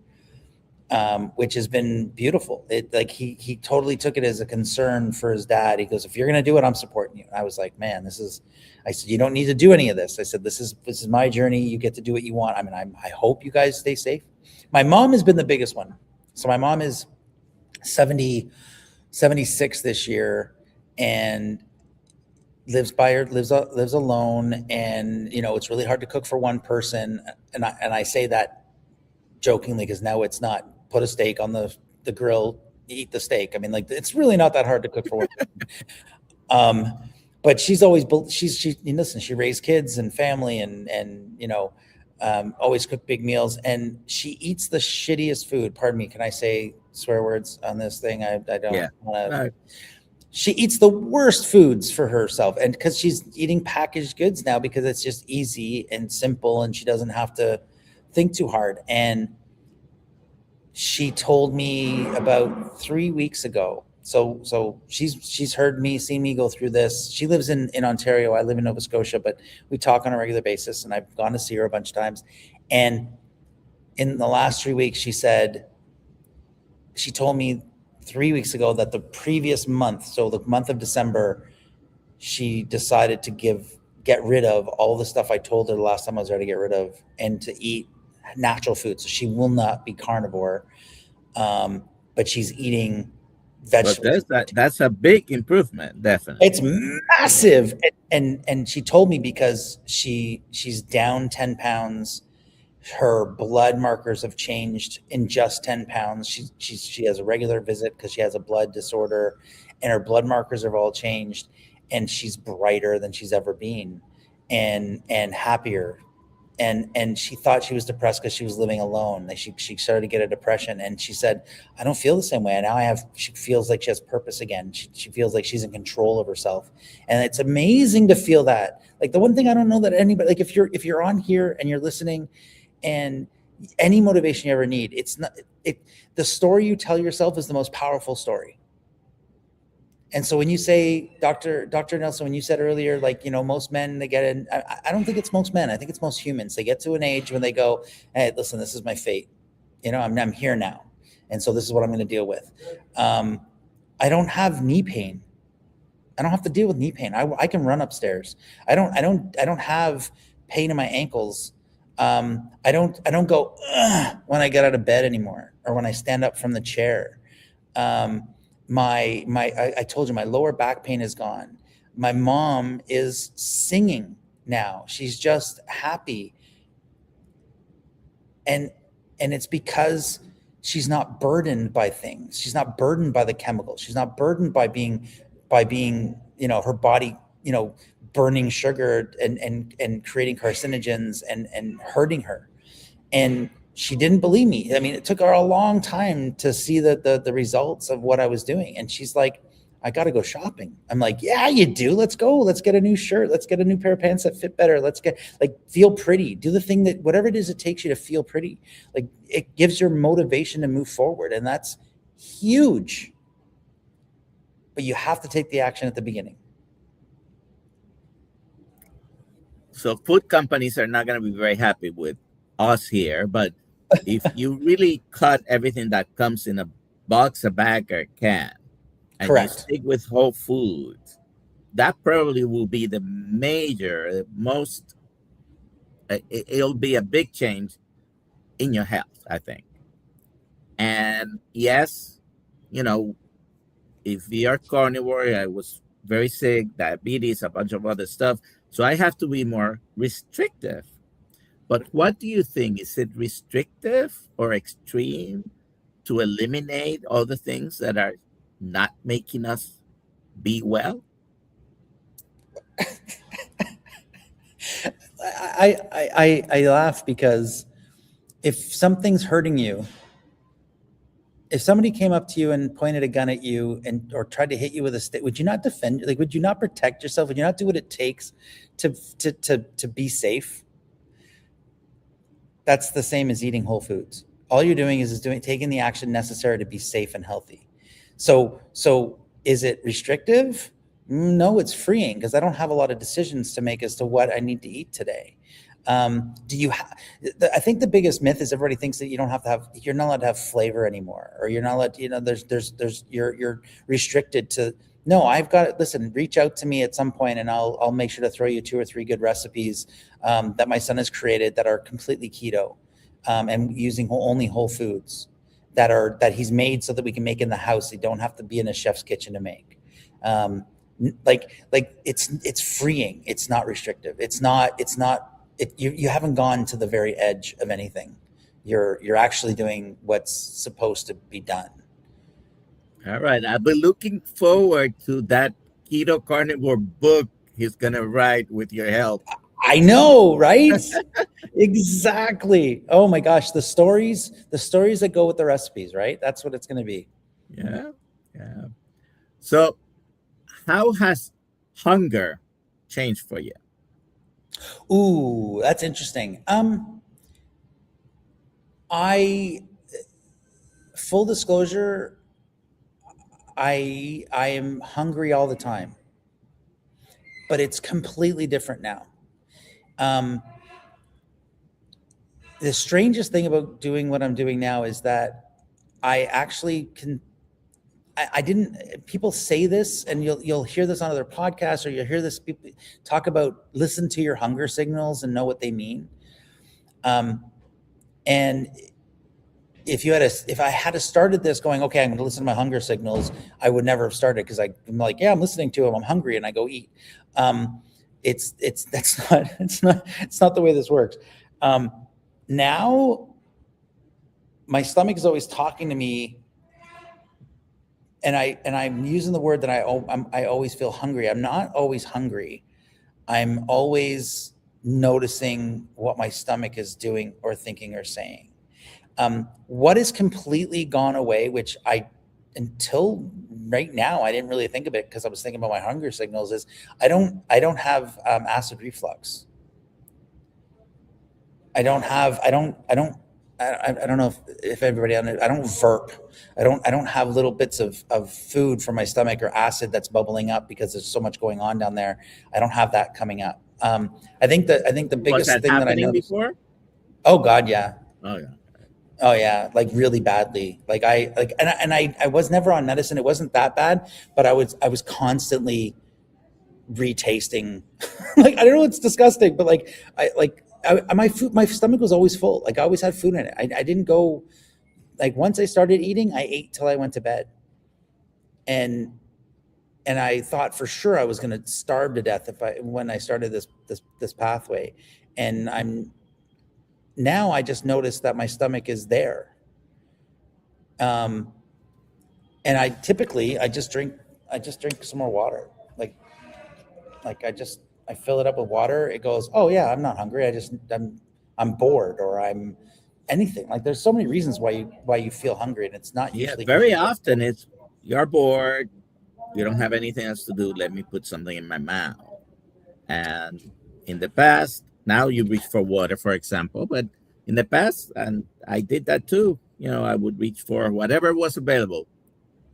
Speaker 2: which has been beautiful. He totally took it as a concern for his dad. He goes, "If you're going to do it, I'm supporting you." And I was like, "Man, I said, you don't need to do any of this." I said, this is my journey. You get to do what you want. I mean, I hope you guys stay safe. My mom has been the biggest one. So my mom is 76 this year, and lives alone. And, it's really hard to cook for one person. And I say that jokingly, because now it's not put a steak on the grill, eat the steak. I mean, like, it's really not that hard to cook for one person. But she's always, listen, she raised kids and family, and always cook big meals, and she eats the shittiest food. Pardon me, can I say swear words on this thing? I don't want to. She eats the worst foods for herself, and because she's eating packaged goods now, because it's just easy and simple, and she doesn't have to think too hard. And she told me about 3 weeks ago. So she's heard me, seen me go through this. She lives in Ontario. I live in Nova Scotia, but we talk on a regular basis, and I've gone to see her a bunch of times. And in the last 3 weeks, she told me 3 weeks ago that the previous month, so the month of December, she decided to get rid of all the stuff I told her the last time I was there to get rid of, and to eat natural food. So she will not be carnivore, but she's eating vegetables.
Speaker 1: That's a big improvement, definitely.
Speaker 2: It's massive. And she told me, because she's down 10 pounds. Her blood markers have changed in just 10 pounds. She has a regular visit because she has a blood disorder, and her blood markers have all changed, and she's brighter than she's ever been, and happier. And she thought she was depressed because she was living alone. She started to get a depression, and she said, "I don't feel the same way. Now she feels like she has purpose again. She feels like she's in control of herself." And it's amazing to feel that. Like, the one thing I don't know that anybody, like, if you're on here and you're listening, and any motivation you ever need, the story you tell yourself is the most powerful story. And so when you say, Dr. Nelson, when you said earlier, like, most men, they get in, I don't think it's most men. I think it's most humans. They get to an age when they go, "Hey, listen, this is my fate. I'm here now. And so this is what I'm going to deal with." I don't have knee pain. I don't have to deal with knee pain. I can run upstairs. I don't have pain in my ankles. I don't go when I get out of bed anymore, or when I stand up from the chair. I told you my lower back pain is gone. My mom is singing now. She's just happy. And it's because she's not burdened by things. She's not burdened by the chemicals. She's not burdened by being, her body, burning sugar and creating carcinogens and hurting her. And she didn't believe me. I mean, it took her a long time to see the results of what I was doing. And she's like, I got to go shopping. I'm like, yeah, you do. Let's go. Let's get a new shirt. Let's get a new pair of pants that fit better. Let's get feel pretty. Do the thing that whatever it is it takes you to feel pretty. Like, it gives your motivation to move forward. And that's huge. But you have to take the action at the beginning.
Speaker 1: So food companies are not going to be very happy with us here, but if you really cut everything that comes in a box, a bag, or a can, and
Speaker 2: Correct.
Speaker 1: you stick with whole foods, that probably will be the most, it'll be a big change in your health, I think. And yes, if you're carnivore, I was very sick, diabetes, a bunch of other stuff. So I have to be more restrictive. But what do you think? Is it restrictive or extreme to eliminate all the things that are not making us be well?
Speaker 2: I laugh because if something's hurting you, if somebody came up to you and pointed a gun at you or tried to hit you with a stick, would you not defend? Like, would you not protect yourself? Would you not do what it takes to be safe? That's the same as eating whole foods. All you're doing is taking the action necessary to be safe and healthy. So is it restrictive? No, it's freeing, because I don't have a lot of decisions to make as to what I need to eat today. I think the biggest myth is everybody thinks that you're not allowed to have flavor anymore, or you're not allowed, you're restricted to, no, listen, reach out to me at some point and I'll make sure to throw you 2 or 3 good recipes that my son has created that are completely keto, and using only whole foods that he's made so that we can make in the house. They don't have to be in a chef's kitchen to make. It's freeing. It's not restrictive. You haven't gone to the very edge of anything. You're actually doing what's supposed to be done.
Speaker 1: All right. I'll be looking forward to that keto carnivore book he's going to write with your help.
Speaker 2: I know, right? Exactly. Oh my gosh. The stories that go with the recipes, right? That's what it's going to be.
Speaker 1: Yeah. Yeah. So how has hunger changed for you?
Speaker 2: Ooh, that's interesting. Full disclosure, I am hungry all the time, but it's completely different now. The strangest thing about doing what I'm doing now is that I actually can. I didn't. People say this, and you'll hear this on other podcasts, or you'll hear this people talk about listen to your hunger signals and know what they mean. And if I had started this going, okay, I'm going to listen to my hunger signals, I would never have started, because I'm like, yeah, I'm listening to them, I'm hungry, and I go eat. It's not the way this works. Now, my stomach is always talking to me. And I'm using the word that I always feel hungry. I'm not always hungry. I'm always noticing what my stomach is doing or thinking or saying. What has completely gone away, which until right now, I didn't really think of it because I was thinking about my hunger signals, is I don't have acid reflux. I don't know if everybody on it. I don't burp. I don't have little bits of food from my stomach or acid that's bubbling up because there's so much going on down there. I don't have that coming up. I think the biggest thing that I noticed before. Oh God, yeah. Oh yeah, like really badly. I was never on medicine. It wasn't that bad, but I was constantly retasting. I don't know, it's disgusting, but my stomach was always full. Like I always had food in it. I didn't go, like once I started eating, I ate till I went to bed. And I thought for sure I was going to starve to death when I started this pathway. And now I just noticed that my stomach is there. And I just drink some more water. Like I fill it up with water. It goes, oh yeah, I'm not hungry. I'm bored, or I'm anything. Like there's so many reasons why you feel hungry, and it's not usually
Speaker 1: very often it's you're bored, you don't have anything else to do, let me put something in my mouth. And in the past, now you reach for water, for example, but in the past, and I did that too, I would reach for whatever was available.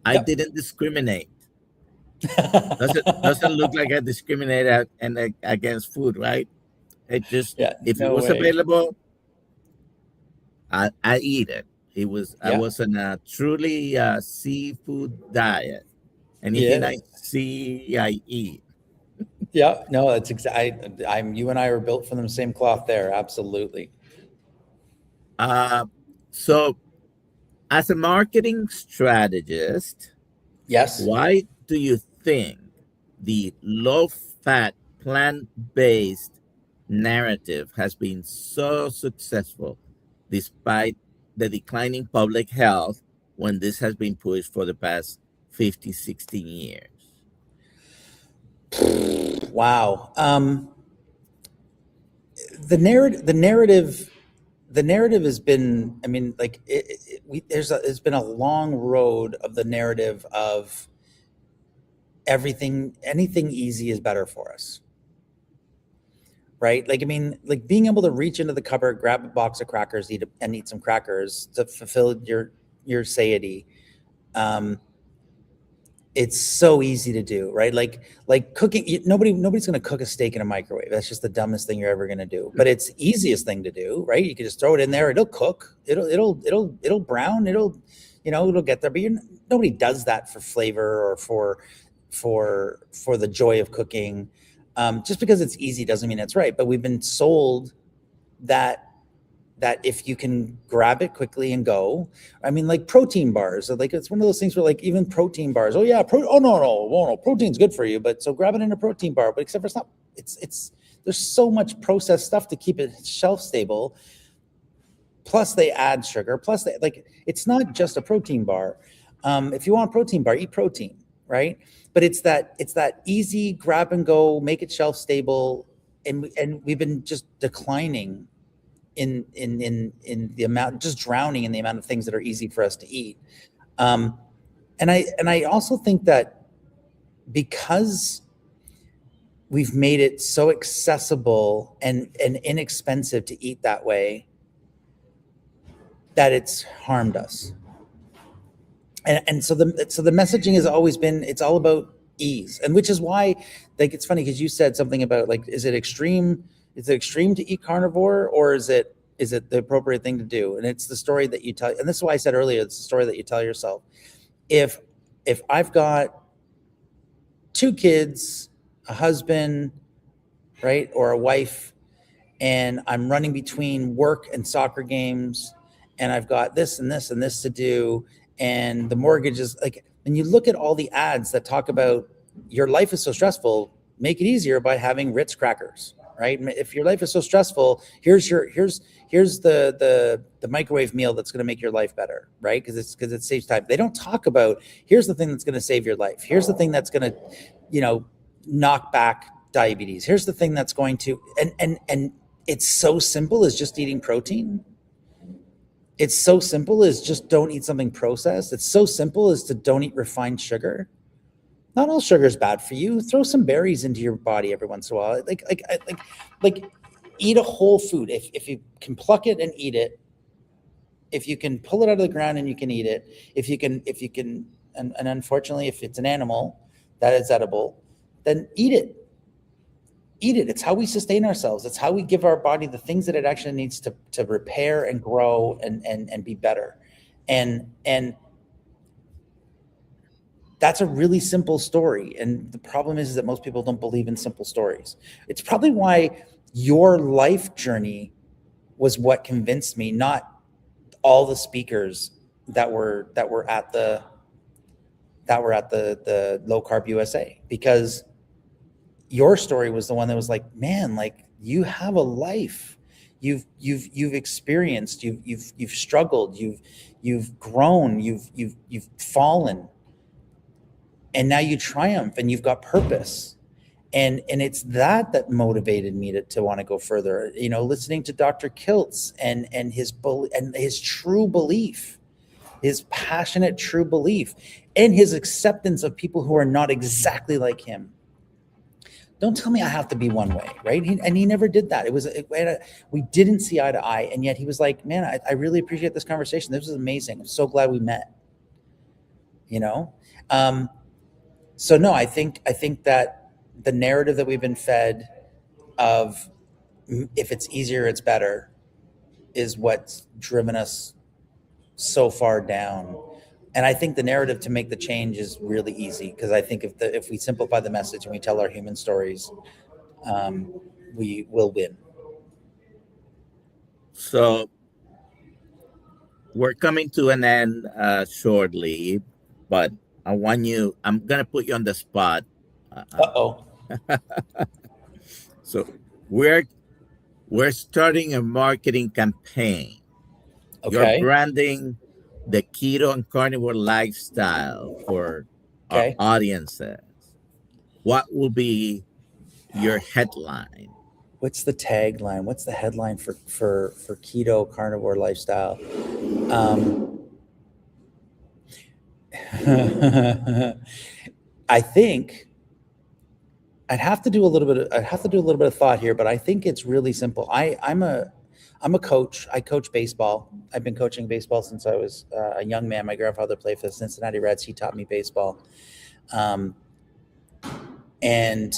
Speaker 1: I didn't discriminate. Doesn't look like I discriminate against food, right? It just, if it was available, I eat it. I was on a truly seafood diet. Anything I see, I eat.
Speaker 2: Yeah, no, that's exactly. You and I are built from the same cloth there. Absolutely.
Speaker 1: So, as a marketing strategist,
Speaker 2: yes,
Speaker 1: why do you think the low-fat, plant-based narrative has been so successful despite the declining public health when this has been pushed for the past 50, 16 years?
Speaker 2: Wow. The narrative has been, I mean, like there's been a long road of the narrative of anything easy is better for us. Right? Like, I mean, like being able to reach into the cupboard, grab a box of crackers, eat some crackers to fulfill your satiety. It's so easy to do, right? Like cooking. Nobody's going to cook a steak in a microwave. That's just the dumbest thing you're ever going to do. But it's the easiest thing to do, right? You can just throw it in there. It'll cook. It'll brown. It'll get there. But nobody does that for flavor or for the joy of cooking. Just because it's easy doesn't mean it's right. But we've been sold that if you can grab it quickly and go, I mean, like protein bars, like it's one of those things where like even protein bars, oh yeah, no, protein's good for you, but so grab it in a protein bar, but except for it's not, there's so much processed stuff to keep it shelf stable. Plus they add sugar, plus it's not just a protein bar. If you want a protein bar, eat protein, right? But it's that easy grab and go, make it shelf stable. And we've been just declining in the amount, just drowning in the amount of things that are easy for us to eat. And I also think that because we've made it so accessible and inexpensive to eat that way, that it's harmed us. And so the messaging has always been, it's all about ease. And which is why, like, it's funny because you said something about like, is it extreme to eat carnivore, or is it the appropriate thing to do? And it's the story that you tell. And this is why I said earlier, it's the story that you tell yourself. If I've got 2 kids, a husband, right, or a wife, and I'm running between work and soccer games, and I've got this and this and this to do, and the mortgage is like, and you look at all the ads that talk about your life is so stressful, make it easier by having Ritz crackers, right? If your life is so stressful, here's the microwave meal that's going to make your life better, right? Because it saves time. They don't talk about, here's the thing that's going to save your life. Here's the thing that's going to, knock back diabetes. Here's the thing that's going to, and it's so simple as just eating protein. It's so simple as just don't eat something processed. It's so simple as to don't eat refined sugar. Not all sugar is bad for you. Throw some berries into your body every once in a while. Like eat a whole food. If you can pluck it and eat it, if you can pull it out of the ground and you can eat it, if you can, and unfortunately, if it's an animal that is edible, then eat it. Eat it. It's how we sustain ourselves. It's how we give our body the things that it actually needs to repair and grow and be better. And that's a really simple story. And the problem is that most people don't believe in simple stories. It's probably why your life journey was what convinced me, not all the speakers that were at the low carb USA, because your story was the one that was like, man, like you have a life, you've experienced, you've struggled, you've grown, you've fallen, and now you triumph and you've got purpose. And it's that motivated me to want to go further, listening to Dr. Kiltz and his true belief, his passionate true belief, and his acceptance of people who are not exactly like him. Don't tell me I have to be one way, right? He never did that. We didn't see eye to eye, and yet he was like, man, I really appreciate this conversation. This was amazing. I'm so glad we met. So no, I think that the narrative that we've been fed of if it's easier, it's better, is what's driven us so far down. And I think the narrative to make the change is really easy, because I think if we simplify the message and we tell our human stories, we will win.
Speaker 1: So we're coming to an end shortly, but I'm going to put you on the spot.
Speaker 2: Uh-oh.
Speaker 1: So we're starting a marketing campaign.
Speaker 2: Okay.
Speaker 1: You're branding the keto and carnivore lifestyle for our audiences. What will be your headline?
Speaker 2: What's the tagline? What's the headline for keto carnivore lifestyle? I think I'd have to do a little bit of thought here, but I think it's really simple. I'm a coach. I coach baseball. I've been coaching baseball since I was a young man. My grandfather played for the Cincinnati Reds. He taught me baseball. And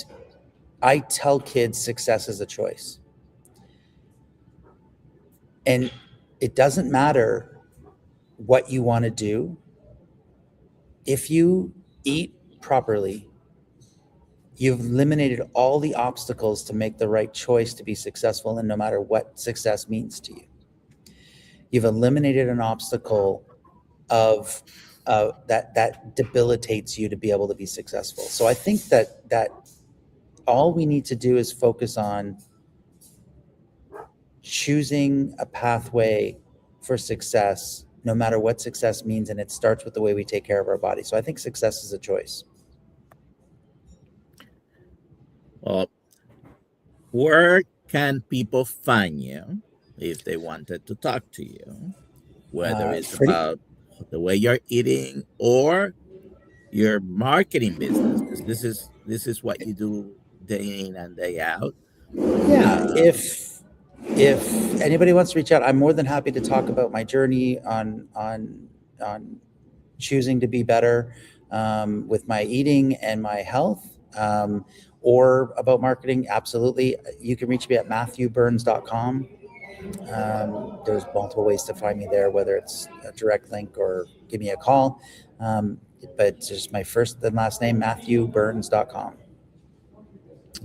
Speaker 2: I tell kids success is a choice. And it doesn't matter what you want to do. If you eat properly, you've eliminated all the obstacles to make the right choice to be successful, and no matter what success means to you. You've eliminated an obstacle of that debilitates you to be able to be successful. So I think that all we need to do is focus on choosing a pathway for success, no matter what success means, and it starts with the way we take care of our body. So I think success is a choice.
Speaker 1: Well, where can people find you if they wanted to talk to you? Whether it's about the way you're eating or your marketing business, because this is what you do day in and day out.
Speaker 2: Yeah, if anybody wants to reach out, I'm more than happy to talk about my journey on choosing to be better with my eating and my health, or about marketing. Absolutely. You can reach me at MatthewBurns.com. There's multiple ways to find me there, whether it's a direct link or give me a call. But just my first and last name, MatthewBurns.com.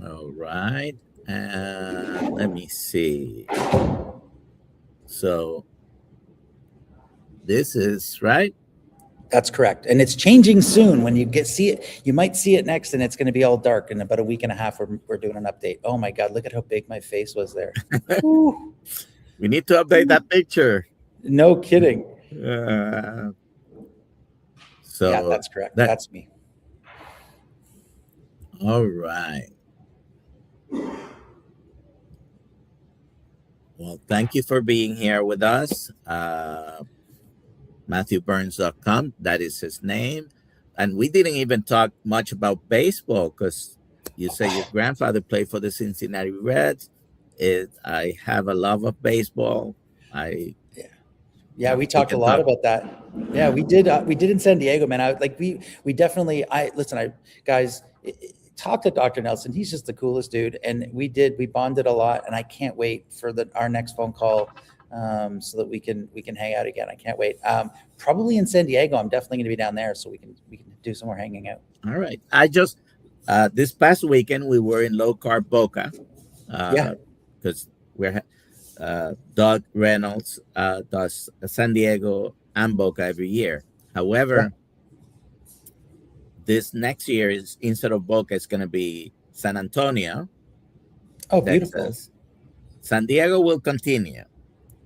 Speaker 1: All right. Let me see. So this is right.
Speaker 2: That's correct. And it's changing soon. When you see it, you might see it next, and it's going to be all dark. In about a week and a half, we're doing an update. Oh my God, look at how big my face was there.
Speaker 1: We need to update that picture.
Speaker 2: No kidding.
Speaker 1: So
Speaker 2: yeah, that's correct. That's me.
Speaker 1: All right. Well, thank you for being here with us. MatthewBurns.com, that is his name. And we didn't even talk much about baseball, because you say your grandfather played for the Cincinnati Reds. I have a love of baseball.
Speaker 2: Yeah, we talked a lot about that. Yeah, we did in San Diego, man. We definitely, guys, talk to Dr. Nelson. He's just the coolest dude. And we bonded a lot, and I can't wait for our next phone call, so that we can hang out again. I can't wait. Probably in San Diego. I'm definitely going to be down there, so we can do some more hanging out.
Speaker 1: All right. I just this past weekend we were in low carb Boca. because we're Doug Reynolds does San Diego and Boca every year. However, this next year is instead of Boca, it's going to be San Antonio,
Speaker 2: Oh, beautiful.
Speaker 1: Texas. San Diego will continue.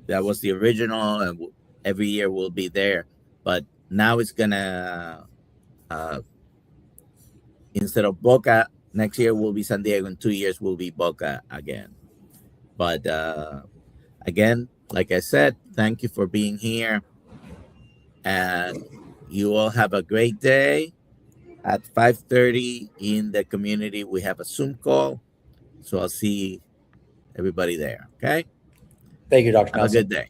Speaker 1: That was the original, and every year will be there. But now it's gonna instead of Boca next year will be San Diego. In 2 years will be Boca again. But again, like I said, thank you for being here, and you all have a great day. At 5:30 in the community, we have a Zoom call, so I'll see everybody there. Okay,
Speaker 2: Thank you, Dr.
Speaker 1: have a good
Speaker 2: Nelson.
Speaker 1: day.